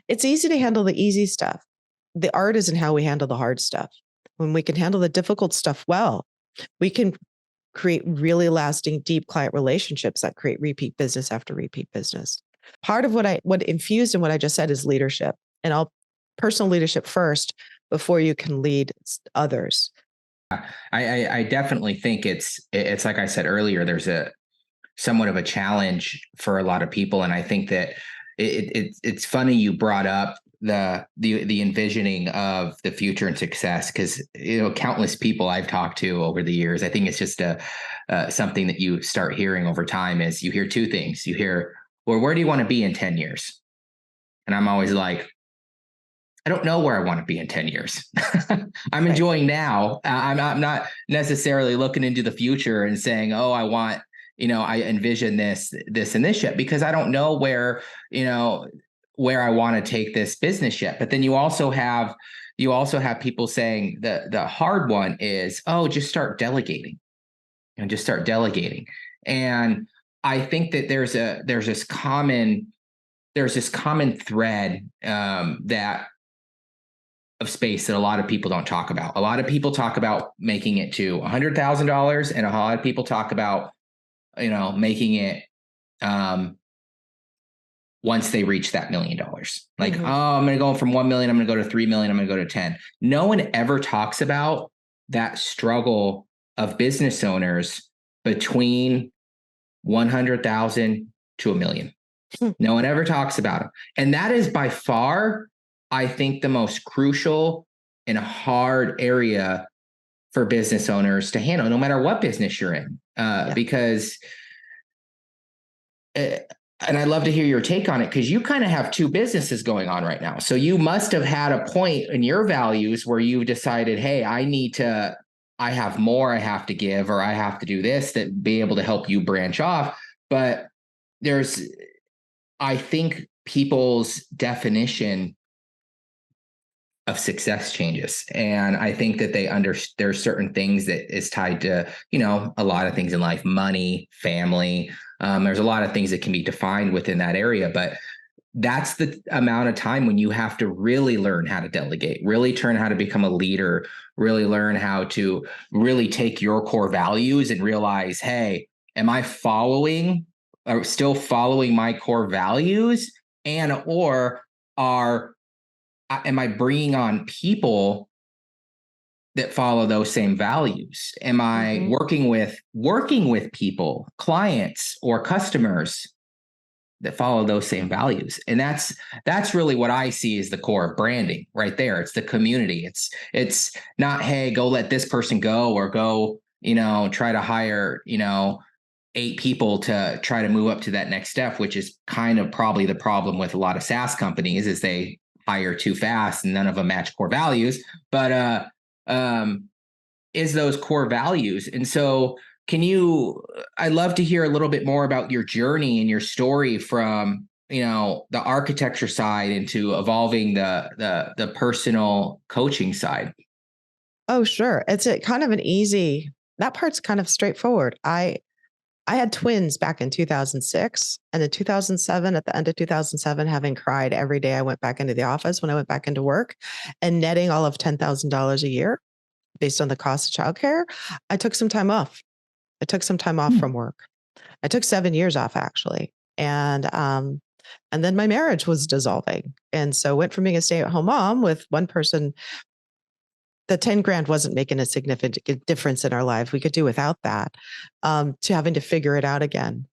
It's easy to handle the easy stuff. The art is in how we handle the hard stuff. When we can handle the difficult stuff well, we can create really lasting, deep client relationships that create repeat business after repeat business. Part of what infused in what I just said is leadership, and I'll personal leadership first before you can lead others. I definitely think it's like I said earlier, there's a somewhat of a challenge for a lot of people. And I think that it's funny you brought up the envisioning of the future and success, because countless people I've talked to over the years, I think it's just something that you start hearing over time. Is you hear two things. You hear, well, where do you want to be in 10 years? And I'm always like, I don't know where I want to be in 10 years. I'm enjoying now. I'm not necessarily looking into the future and saying, oh, I want, I envision this and this yet, because I don't know where I want to take this business yet. But then you also have people saying the hard one is, oh, just start delegating and just start delegating. And I think that there's this common thread that of space that a lot of people don't talk about. A lot of people talk about making it to $100,000, and a lot of people talk about, making it once they reach that $1 million. Like, oh, I'm going to go from 1 million, I'm going to go to 3 million, I'm going to go to 10. No one ever talks about that struggle of business owners between 100,000 to 1 million. No one ever talks about it. And that is by far, I think, the most crucial and hard area for business owners to handle, no matter what business you're in, because, and I'd love to hear your take on it, because you kind of have two businesses going on right now. So you must have had a point in your values where you decided, hey, I have more I have to give, or I have to do this, that be able to help you branch off. But I think people's definition of success changes. And I think that there's certain things that is tied to, a lot of things in life, money, family. There's a lot of things that can be defined within that area, but that's the amount of time when you have to really learn how to delegate, really learn how to become a leader, really learn how to really take your core values and realize, hey, am I still following my core values, or am I bringing on people that follow those same values? Am I working with people, clients or customers that follow those same values? And that's really what I see as the core of branding right there. It's the community. It's not, hey, go let this person go, or go, try to hire, 8 people to try to move up to that next step, which is kind of probably the problem with a lot of SaaS companies, is they hire too fast and none of them match core values. But is those core values. And so I'd love to hear a little bit more about your journey and your story from, the architecture side into evolving the personal coaching side. Oh, sure. It's that part's kind of straightforward. I had twins back in 2006, and in 2007, at the end of 2007, having cried every day I went back into the office when I went back into work, and netting all of $10,000 a year based on the cost of childcare, I took some time off. I took some time off from work. I took 7 years off, actually. And then my marriage was dissolving. And so went from being a stay-at-home mom with one person. The 10 grand wasn't making a significant difference in our life. We could do without that, to having to figure it out again.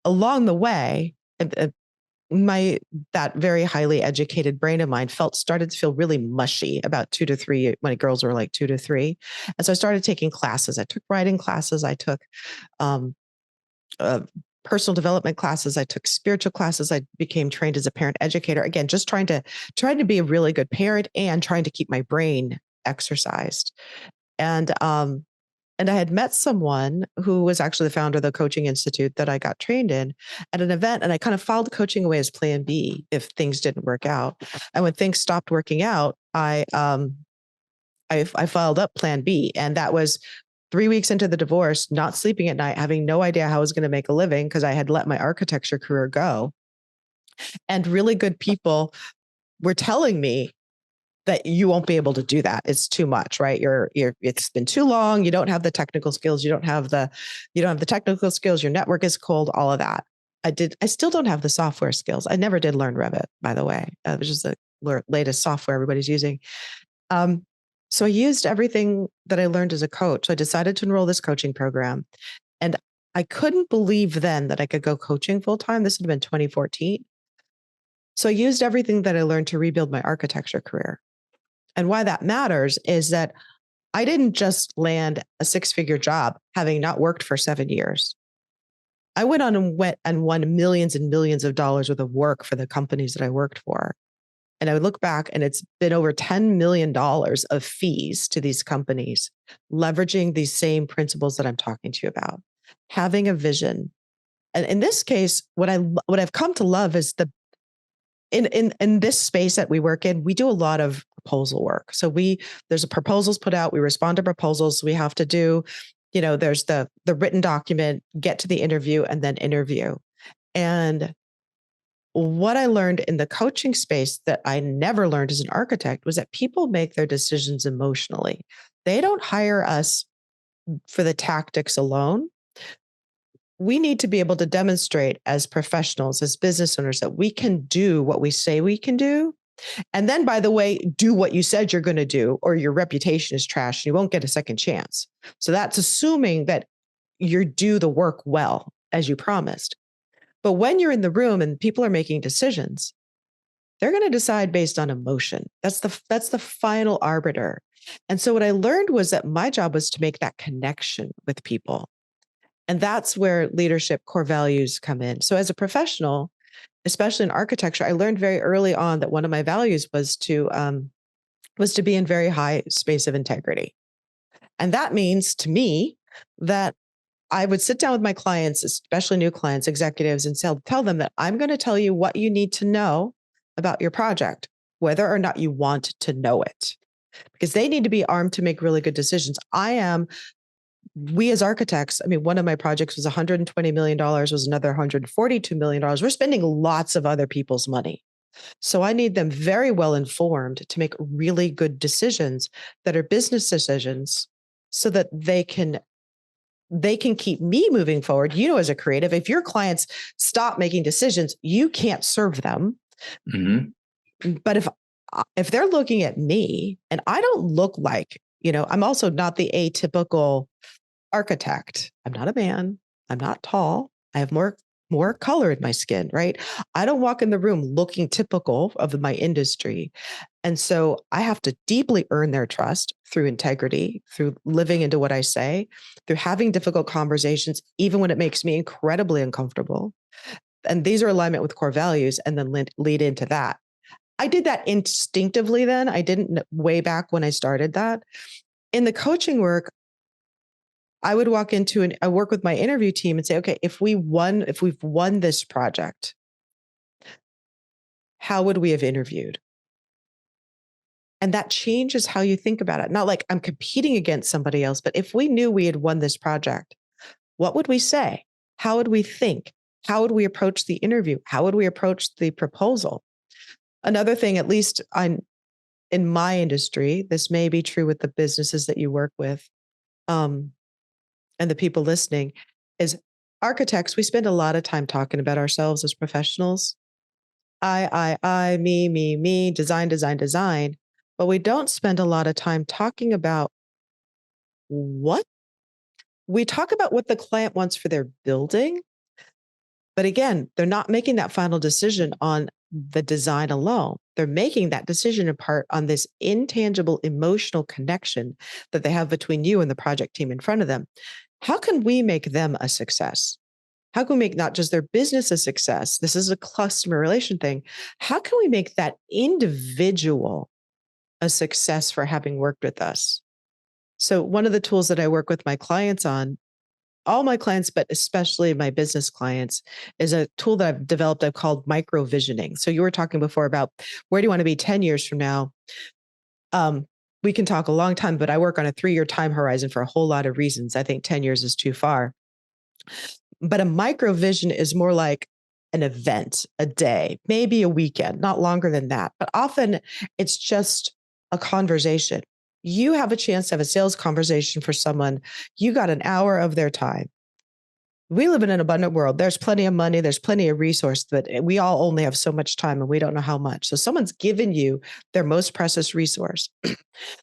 Along the way, that very highly educated brain of mine started to feel really mushy about 2 to 3, when girls were like 2 to 3. And so I started taking classes. I took writing classes. I took personal development classes. I took spiritual classes. I became trained as a parent educator. Again, just trying to be a really good parent and trying to keep my brain exercised. And I had met someone who was actually the founder of the coaching institute that I got trained in at an event. And I kind of filed coaching away as plan B if things didn't work out. And when things stopped working out, I filed up plan B. And that was 3 weeks into the divorce, not sleeping at night, having no idea how I was going to make a living because I had let my architecture career go. And really good people were telling me that you won't be able to do that. It's too much, right? It's been too long. You don't have the technical skills. You don't have the technical skills. Your network is cold, all of that. I still don't have the software skills. I never did learn Revit, by the way, which is the latest software everybody's using. So I used everything that I learned as a coach. So I decided to enroll this coaching program, and I couldn't believe then that I could go coaching full time. This had been 2014. So I used everything that I learned to rebuild my architecture career. And why that matters is that I didn't just land a 6-figure job having not worked for 7 years. I went on and won millions and millions of dollars worth of work for the companies that I worked for. And I would look back, and it's been over $10 million of fees to these companies, leveraging these same principles that I'm talking to you about, having a vision. And in this case, what I've come to love is in this space that we work in, we do a lot of proposal work. So there's a proposals put out, we respond to proposals. We have to do, there's the written document, get to the interview, and then interview. And what I learned in the coaching space that I never learned as an architect was that people make their decisions emotionally. They don't hire us for the tactics alone. We need to be able to demonstrate as professionals, as business owners, that we can do what we say we can do. And then, by the way, do what you said you're going to do, or your reputation is trash and you won't get a second chance. So that's assuming that you do the work well, as you promised. But when you're in the room and people are making decisions, they're going to decide based on emotion. That's the final arbiter. And so what I learned was that my job was to make that connection with people. And that's where leadership core values come in. So as a professional, especially in architecture, I learned very early on that one of my values was to be in very high space of integrity. And that means to me that I would sit down with my clients, especially new clients, executives, and tell them that I'm going to tell you what you need to know about your project, whether or not you want to know it, because they need to be armed to make really good decisions. We as architects, I mean, one of my projects was $120 million, was another $142 million. We're spending lots of other people's money. So I need them very well informed to make really good decisions that are business decisions, so that they can keep me moving forward. As a creative, if your clients stop making decisions, you can't serve them. Mm-hmm. But if they're looking at me, and I don't look like, I'm also not the atypical architect. I'm not a man. I'm not tall. I have more color in my skin, right? I don't walk in the room looking typical of my industry. And so I have to deeply earn their trust through integrity, through living into what I say, through having difficult conversations, even when it makes me incredibly uncomfortable. And these are alignment with core values, and then lead into that. I did that instinctively then. I didn't way back when I started that. In the coaching work, I would walk into I work with my interview team and say, okay, if we've won this project, how would we have interviewed? And that changes how you think about it. Not like I'm competing against somebody else, but if we knew we had won this project, what would we say? How would we think? How would we approach the interview? How would we approach the proposal? Another thing, at least in my industry, this may be true with the businesses that you work with, and the people listening, is architects, we spend a lot of time talking about ourselves as professionals. I, me, design, design, design. But we don't spend a lot of time talking about what we talk about what the client wants for their building. But again, they're not making that final decision on the design alone. They're making that decision in part on this intangible emotional connection that they have between you and the project team in front of them. How can we make them a success? How can we make not just their business a success? This is a customer relation thing. How can we make that individual a success for having worked with us? So one of the tools that I work with my clients on, all my clients, but especially my business clients, is a tool that I've developed. I've called micro visioning. So you were talking before about where do you want to be 10 years from now? We can talk a long time, but I work on a 3-year time horizon for a whole lot of reasons. I think 10 years is too far. But a micro vision is more like an event, a day, maybe a weekend, not longer than that. But often it's just a conversation. You have a chance to have a sales conversation for someone. You got an hour of their time. We live in an abundant world. There's plenty of money. There's plenty of resource, but we all only have so much time and we don't know how much. So someone's given you their most precious resource.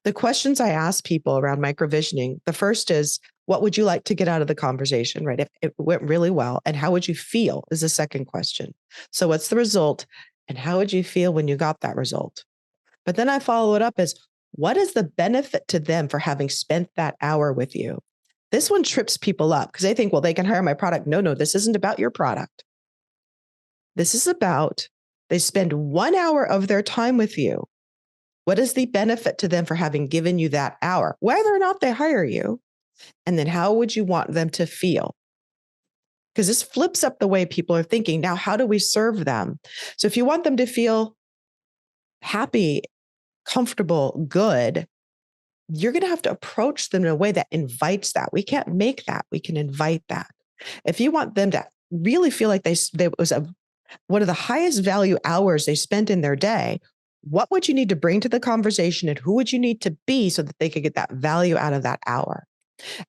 The questions I ask people around microvisioning, the first is, what would you like to get out of the conversation, right? If it went really well, and how would you feel is the second question. So what's the result and how would you feel when you got that result? But then I follow it up as, what is the benefit to them for having spent that hour with you? This one trips people up because they think, well, they can hire my product. No, this isn't about your product. This is about, they spend 1 hour of their time with you. What is the benefit to them for having given you that hour, whether or not they hire you? And then how would you want them to feel? Because this flips up the way people are thinking. Now, how do we serve them? So if you want them to feel happy, comfortable, good, you're going to have to approach them in a way that invites that. We can't make that. We can invite that. If you want them to really feel like they was one of the highest value hours they spent in their day, what would you need to bring to the conversation and who would you need to be so that they could get that value out of that hour?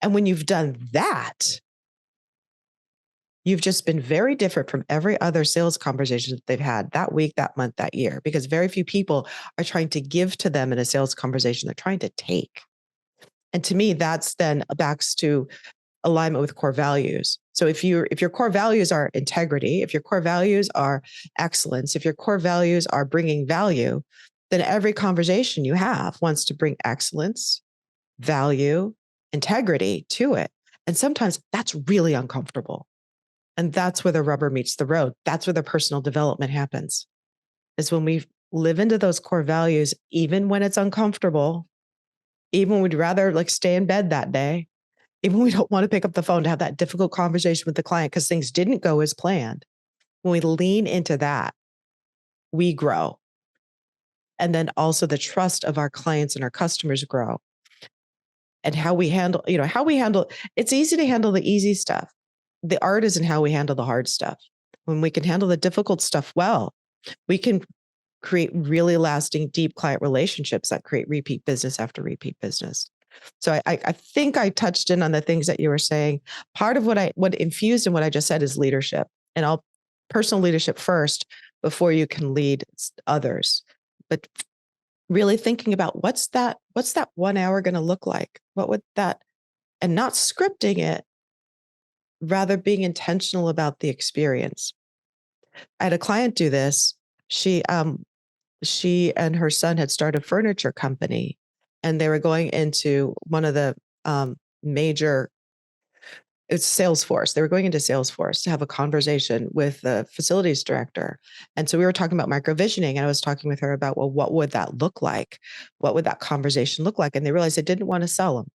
And when you've done that, you've just been very different from every other sales conversation that they've had that week, that month, that year, because very few people are trying to give to them in a sales conversation. They're trying to take. And to me, that's then backs to alignment with core values. So if your core values are integrity, if your core values are excellence, if your core values are bringing value, then every conversation you have wants to bring excellence, value, integrity to it. And sometimes that's really uncomfortable. And that's where the rubber meets the road. That's where the personal development happens, is when we live into those core values, even when it's uncomfortable, even when we'd rather like stay in bed that day, even when we don't want to pick up the phone to have that difficult conversation with the client because things didn't go as planned. When we lean into that, we grow. And then also the trust of our clients and our customers grow. And how we handle, it's easy to handle the easy stuff. The art is in how we handle the hard stuff. When we can handle the difficult stuff well, we can create really lasting, deep client relationships that create repeat business after repeat business. So I think I touched in on the things that you were saying. Part of what infused in what I just said is leadership, and I'll personal leadership first before you can lead others. But really thinking about what's that 1 hour going to look like? What would that, and not scripting it, rather being intentional about the experience. I had a client do this. She and her son had started a furniture company, and they were going into one of the major, it's Salesforce. They were going into Salesforce to have a conversation with the facilities director. And so we were talking about microvisioning, and I was talking with her about, well, what would that look like? What would that conversation look like? And they realized they didn't want to sell him.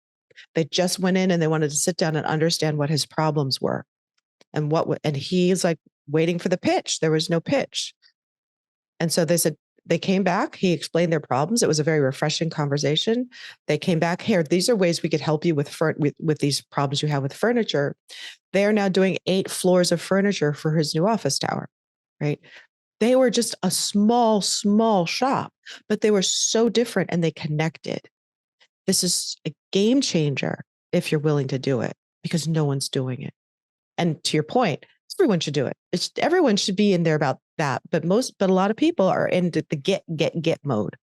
They just went in and they wanted to sit down and understand what his problems were. And and he's like waiting for the pitch. There was no pitch. And so they came back. He explained their problems. It was a very refreshing conversation. They came back here. These are ways we could help you with these problems you have with furniture. They are now doing 8 floors of furniture for his new office tower, right? They were just a small shop, but they were so different and they connected. This is a game changer if you're willing to do it, because no one's doing it. And to your point, everyone should do it. Everyone should be in there about that. But a lot of people are in the get mode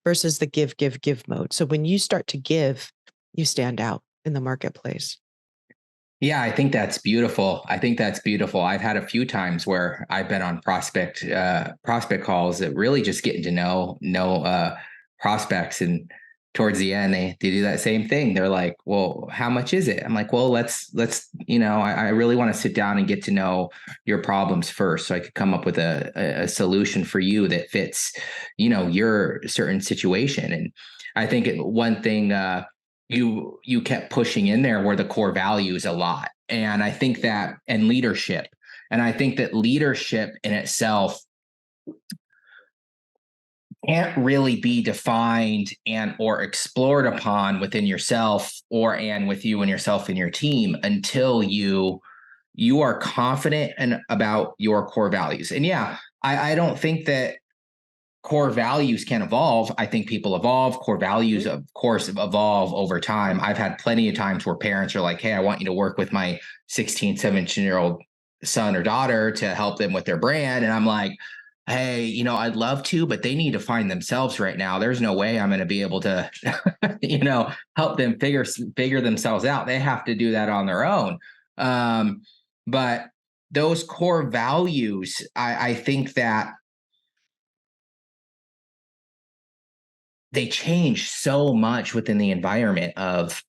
versus the give mode. So when you start to give, you stand out in the marketplace. Yeah, I think that's beautiful. I've had a few times where I've been on prospect calls that really just getting to know prospects, and towards the end they do that same thing. They're like, well, how much is it? I'm like, well, let's I really want to sit down and get to know your problems first, so I could come up with a solution for you that fits your certain situation. And I think one thing you kept pushing in there were the core values a lot. And I think that, and leadership. And I think that leadership in itself can't really be defined and or explored upon within yourself and with you and yourself and your team until you you are confident and about your core values. And yeah, I don't think that core values can evolve. I think people evolve. Core values, of course, evolve over time. I've had plenty of times where parents are like, hey, I want you to work with my 16, 17-year-old son or daughter to help them with their brand. And I'm like, hey, I'd love to, but they need to find themselves right now. There's no way I'm going to be able to, help them figure themselves out. They have to do that on their own. But those core values, I think that they change so much within the environment of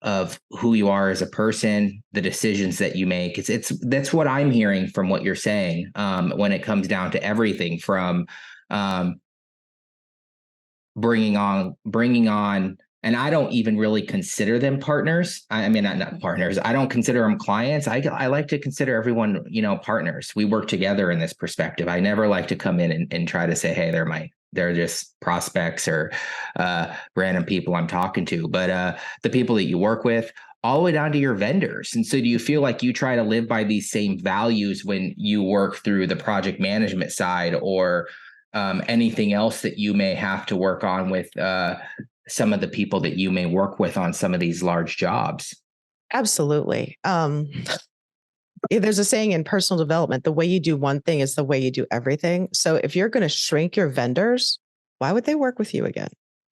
who you are as a person, the decisions that you make. That's what I'm hearing from what you're saying, when it comes down to everything from um, bringing on, and I don't even really consider them partners. I mean, not partners. I don't consider them clients. I like to consider everyone, partners. We work together in this perspective. I never like to come in and try to say, hey, they're just prospects or random people I'm talking to. But the people that you work with, all the way down to your vendors. And so do you feel like you try to live by these same values when you work through the project management side, or anything else that you may have to work on with some of the people that you may work with on some of these large jobs? Absolutely. There's a saying in personal development, the way you do one thing is the way you do everything. So if you're going to shrink your vendors, why would they work with you again?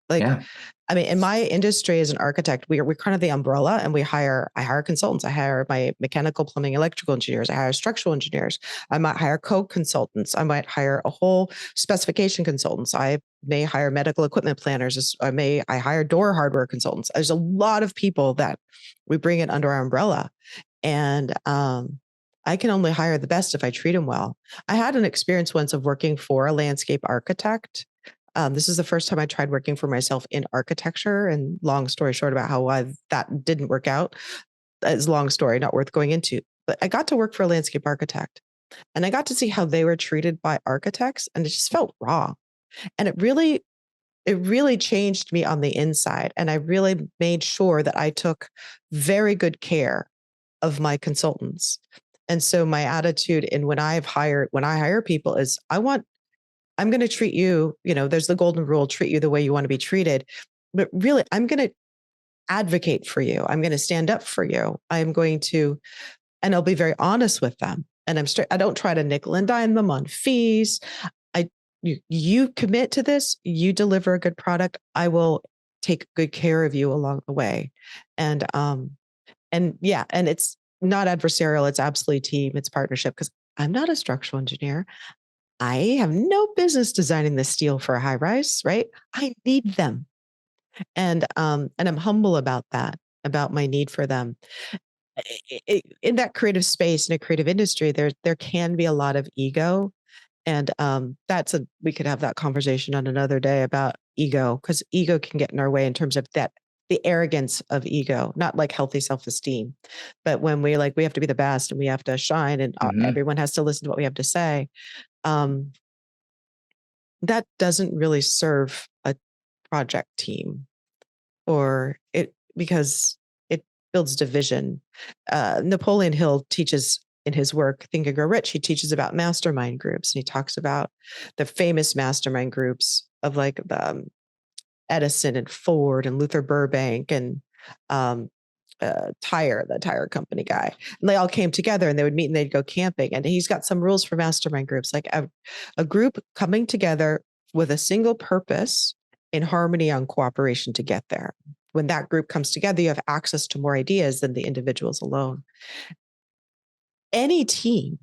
Like, Yeah. I mean, in my industry as an architect, we're kind of the umbrella, and I hire consultants. I hire my mechanical, plumbing, electrical engineers. I hire structural engineers. I might hire code consultants. I might hire a whole specification consultants. I may hire medical equipment planners. I hire door hardware consultants. There's a lot of people that we bring in under our umbrella. And I can only hire the best if I treat them well. I had an experience once of working for a landscape architect. This is the first time I tried working for myself in architecture. And long story short about how that didn't work out. It's a long story, not worth going into. But I got to work for a landscape architect, and I got to see how they were treated by architects, and it just felt wrong. And it really changed me on the inside. And I really made sure that I took very good care of my consultants. And so my attitude in when I hire people is I'm going to treat you, there's the golden rule, treat you the way you want to be treated. But really, I'm going to advocate for you. I'm going to stand up for you. I'm going to, and I'll be very honest with them. And I don't try to nickel and dime them on fees. You commit to this, you deliver a good product, I will take good care of you along the way. And yeah, and it's not adversarial, it's absolutely team, it's partnership, because I'm not a structural engineer. I have no business designing the steel for a high rise, right? I need them. And I'm humble about that, about my need for them. In that creative space, in a creative industry, there can be a lot of ego. And we could have that conversation on another day about ego, because ego can get in our way in terms of that, the arrogance of ego, not like healthy self-esteem, but when we have to be the best and we have to shine, and Mm-hmm. everyone has to listen to what we have to say. Um, that doesn't really serve a project team, or it because it builds division. Napoleon Hill teaches in his work Think and Grow Rich. He teaches about mastermind groups, and he talks about the famous mastermind groups of like the Edison and Ford and Luther Burbank and um, the tire company guy. And they all came together and they would meet and they'd go camping. And he's got some rules for mastermind groups, like a group coming together with a single purpose in harmony on cooperation to get there. When that group comes together, you have access to more ideas than the individuals alone. Any team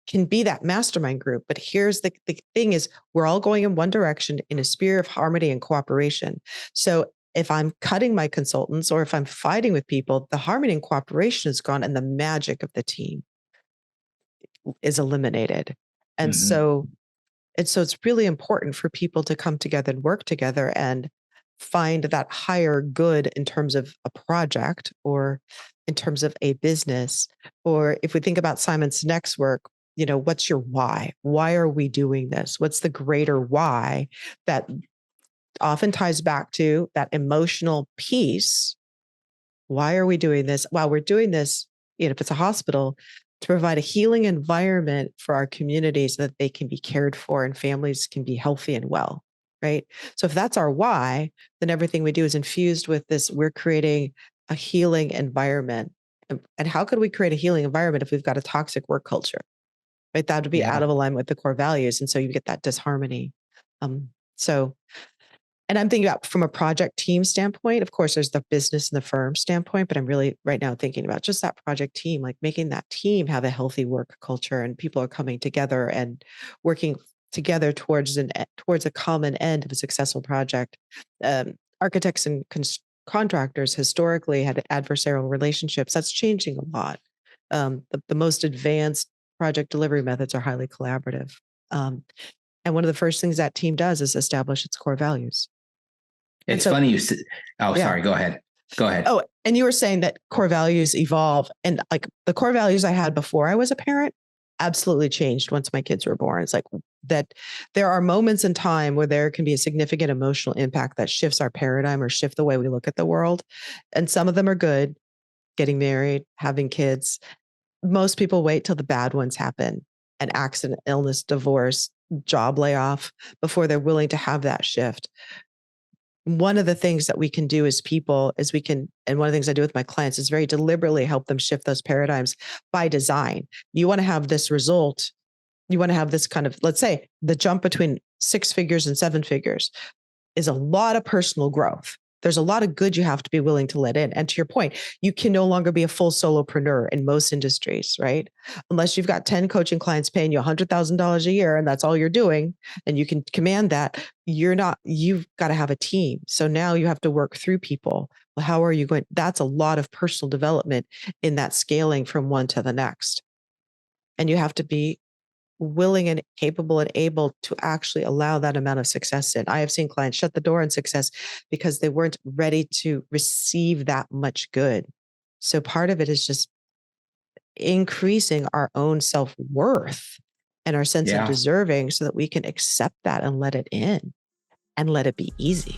can be that mastermind group. But here's the thing is, we're all going in one direction in a spirit of harmony and cooperation. So if I'm cutting my consultants or if I'm fighting with people, the harmony and cooperation is gone and the magic of the team is eliminated. And Mm-hmm. so it's really important for people to come together and work together and find that higher good in terms of a project or in terms of a business. Or if we think about Simon Sinek's work, what's your why? Why are we doing this? What's the greater why that often ties back to that emotional piece? Why are we doing this? While we're doing this, if it's a hospital, to provide a healing environment for our communities so that they can be cared for and families can be healthy and well. Right. So if that's our why, then everything we do is infused with this. We're creating a healing environment. And how could we create a healing environment if we've got a toxic work culture? Right. That would be out Yeah. of alignment with the core values. And so you get that disharmony. So and I'm thinking about from a project team standpoint, of course, there's the business and the firm standpoint, but I'm really right now thinking about just that project team, like making that team have a healthy work culture and people are coming together and working together towards towards a common end of a successful project. Architects and contractors historically had adversarial relationships. That's changing a lot. The most advanced project delivery methods are highly collaborative. And one of the first things that team does is establish its core values. And It's so, funny you said, oh, yeah. sorry, go ahead. Go ahead. Oh, and you were saying that core values evolve. And like the core values I had before I was a parent absolutely changed once my kids were born. It's like that there are moments in time where there can be a significant emotional impact that shifts our paradigm or shift the way we look at the world. And some of them are good, getting married, having kids. Most people wait till the bad ones happen, an accident, illness, divorce, job layoff, before they're willing to have that shift. One of the things that we can do as people is and one of the things I do with my clients is very deliberately help them shift those paradigms by design. You want to have this result. You want to have this kind of, let's say the jump between 6 figures and 7 figures is a lot of personal growth. There's a lot of good you have to be willing to let in. And to your point, you can no longer be a full solopreneur in most industries, right? Unless you've got 10 coaching clients paying you $100,000 a year and that's all you're doing, and you can command that, you've got to have a team. So now you have to work through people. Well, how are you going? That's a lot of personal development in that scaling from one to the next. And you have to be willing and capable and able to actually allow that amount of success in. I have seen clients shut the door on success because they weren't ready to receive that much good. So part of it is just increasing our own self-worth and our sense of Yeah. deserving so that we can accept that and let it in and let it be easy.